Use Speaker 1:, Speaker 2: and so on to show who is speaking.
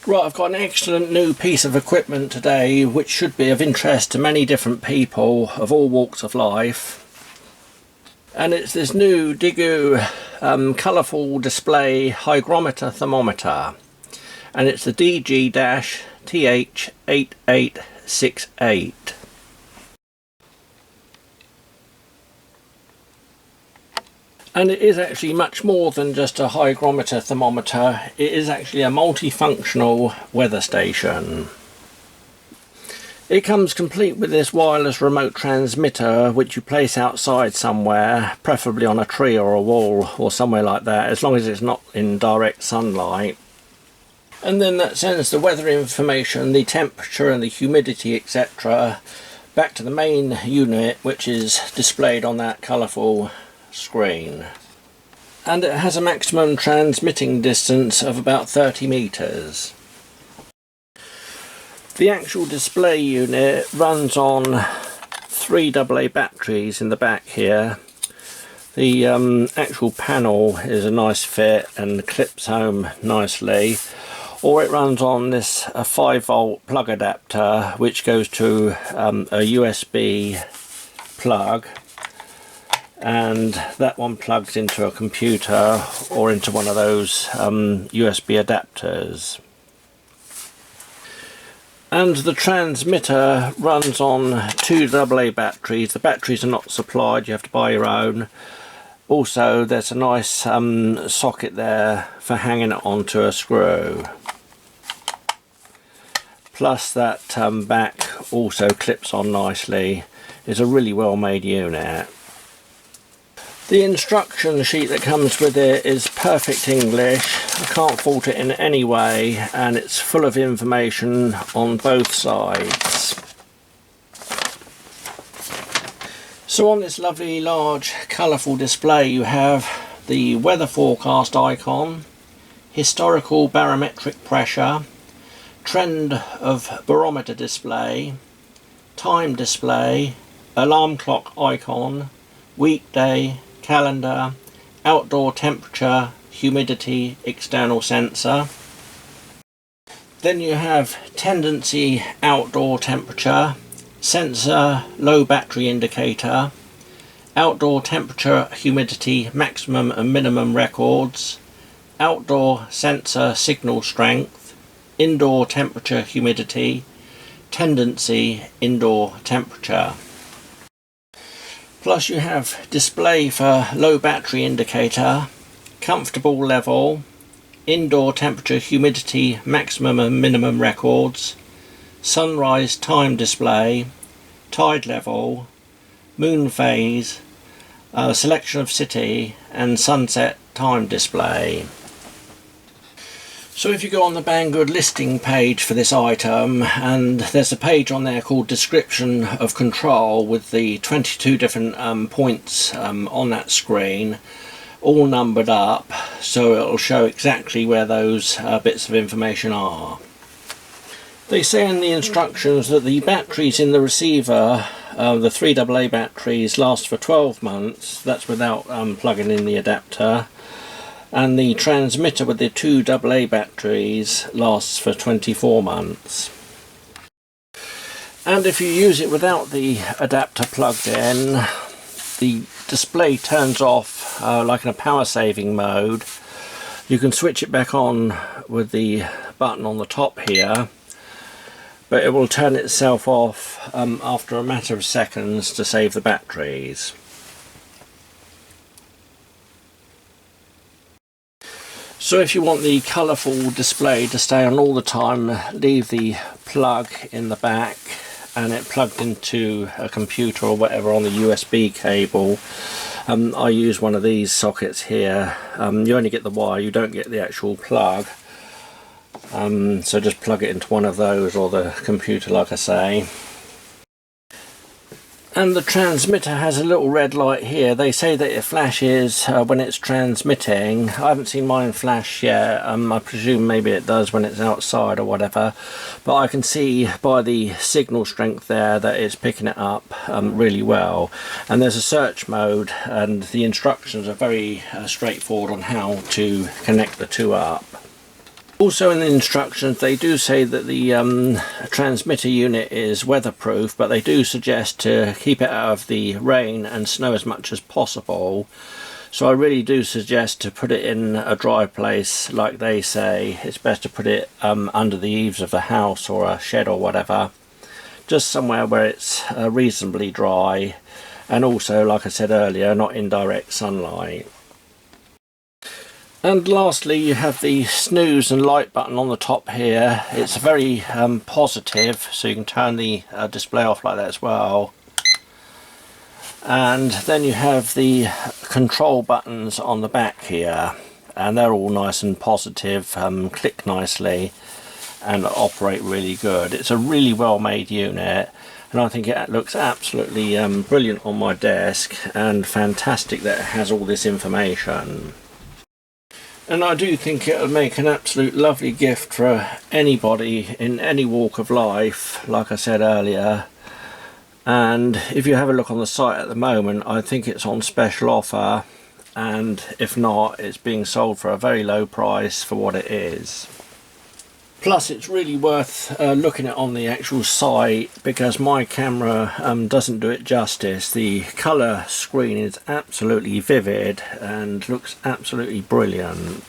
Speaker 1: Right, I've got an excellent new piece of equipment today which should be of interest to many different people of all walks of life. And it's this new Digoo colourful display hygrometer thermometer. And it's the DG-TH8868. And it is actually much more than just a hygrometer thermometer. It is actually a multifunctional weather station. It comes complete with this wireless remote transmitter which you place outside somewhere, preferably on a tree or a wall or somewhere like that, as long as it's not in direct sunlight. And then that sends the weather information, the temperature and the humidity, etc. back to the main unit, which is displayed on that colourful screen. And it has a maximum transmitting distance of about 30 meters. The actual display unit runs on 3 AA batteries in the back here. The actual panel is a nice fit and clips home nicely, or it runs on this 5-volt plug adapter which goes to a USB plug, and that one plugs into a computer or into one of those USB adapters. And the transmitter runs on 2 AA batteries. The batteries are not supplied, you have to buy your own. Also there's a nice socket there for hanging it onto a screw. Plus that back also clips on nicely. It's a really well made unit. The instruction sheet that comes with it is perfect English. I can't fault it in any way, and it's full of information on both sides. So on this lovely large colourful display you have the weather forecast icon, historical barometric pressure, trend of barometer display, time display, alarm clock icon, weekday, calendar, outdoor temperature, humidity, external sensor. Then you have tendency outdoor temperature, sensor low battery indicator, outdoor temperature, humidity, maximum and minimum records, outdoor sensor signal strength, indoor temperature, humidity, tendency, indoor temperature. Plus you have display for low battery indicator, comfortable level, indoor temperature, humidity, maximum and minimum records, sunrise time display, tide level, moon phase, selection of city and sunset time display. So if you go on the Banggood listing page for this item, and there's a page on there called description of control with the 22 different points on that screen, all numbered up, so it'll show exactly where those bits of information are. They say in the instructions that the batteries in the receiver, the 3 AA batteries, last for 12 months, that's without plugging in the adapter. And the transmitter with the 2 AA batteries lasts for 24 months. And if you use it without the adapter plugged in, the display turns off like in a power saving mode. You can switch it back on with the button on the top here, but it will turn itself off after a matter of seconds to save the batteries. So if you want the colourful display to stay on all the time, leave the plug in the back and it plugged into a computer or whatever on the USB cable. I use one of these sockets here. You only get the wire, you don't get the actual plug. So just plug it into one of those or the computer, like I say. And the transmitter has a little red light here. They say that it flashes when it's transmitting. I haven't seen mine flash yet. I presume maybe it does when it's outside or whatever. But I can see by the signal strength there that it's picking it up really well. And there's a search mode, and the instructions are very straightforward on how to connect the two up. Also in the instructions they do say that the transmitter unit is weatherproof, but they do suggest to keep it out of the rain and snow as much as possible. So I really do suggest to put it in a dry place like they say. It's best to put it under the eaves of a house or a shed or whatever. Just somewhere where it's reasonably dry, and also, like I said earlier, not in direct sunlight. And lastly, you have the snooze and light button on the top here. It's very positive, so you can turn the display off like that as well. And then you have the control buttons on the back here, and they're all nice and positive, click nicely and operate really good. It's a really well made unit, and I think it looks absolutely brilliant on my desk, and fantastic that it has all this information. And I do think it would make an absolute lovely gift for anybody in any walk of life, like I said earlier. And if you have a look on the site at the moment, I think it's on special offer, and if not, it's being sold for a very low price for what it is. Plus it's really worth looking at on the actual site, because my camera doesn't do it justice. The colour screen is absolutely vivid and looks absolutely brilliant.